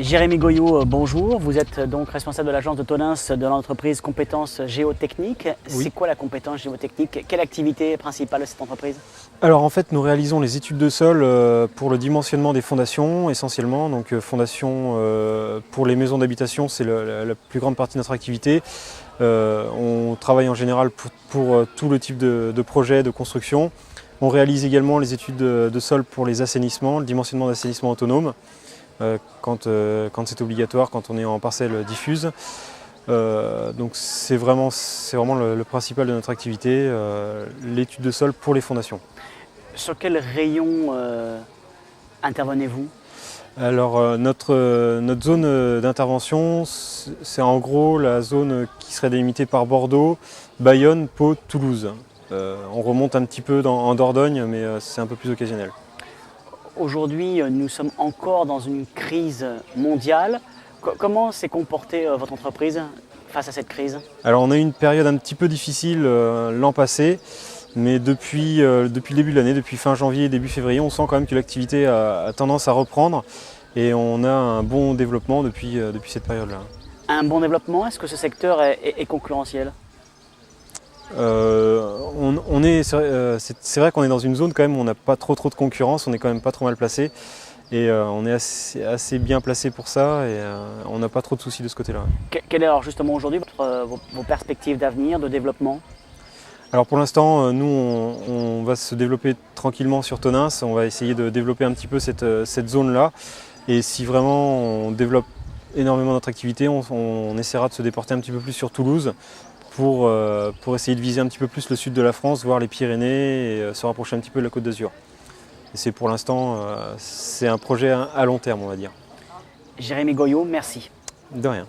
Jérémy Goyot, bonjour. Vous êtes donc responsable de l'agence de Tonins de l'entreprise Compétences Géotechniques. Oui. C'est quoi la compétence géotechnique? Quelle activité principale de cette entreprise? Alors en fait, nous réalisons les études de sol pour le dimensionnement des fondations essentiellement. Donc fondations pour les maisons d'habitation, c'est la plus grande partie de notre activité. On travaille en général pour tout le type de projet de construction. On réalise également les études de sol pour les assainissements, le dimensionnement d'assainissement autonome, quand c'est obligatoire, quand on est en parcelle diffuse. Donc c'est vraiment le principal de notre activité, l'étude de sol pour les fondations. Sur quel rayon intervenez-vous? Alors notre zone d'intervention, c'est en gros la zone qui serait délimitée par Bordeaux, Bayonne, Pau, Toulouse. On remonte un petit peu en Dordogne, mais c'est un peu plus occasionnel. Aujourd'hui, nous sommes encore dans une crise mondiale. Comment s'est comportée votre entreprise face à cette crise? Alors on a eu une période un petit peu difficile l'an passé, mais depuis le début de l'année, depuis fin janvier, début février, on sent quand même que l'activité a tendance à reprendre et on a un bon développement depuis cette période-là. Un bon développement, est-ce que ce secteur est concurrentiel? C'est vrai qu'on est dans une zone quand même où on n'a pas trop de concurrence, on est quand même pas trop mal placé et on est assez bien placé pour ça et on n'a pas trop de soucis de ce côté-là. Quelle est alors justement aujourd'hui vos perspectives d'avenir, de développement? Alors pour l'instant, nous on va se développer tranquillement sur Tonins, on va essayer de développer un petit peu cette zone-là et si vraiment on développe énormément notre activité, on essaiera de se déporter un petit peu plus sur Toulouse pour essayer de viser un petit peu plus le sud de la France, voir les Pyrénées et se rapprocher un petit peu de la Côte d'Azur. Et c'est pour l'instant, c'est un projet à long terme, on va dire. Jérémy Goyot, merci. De rien.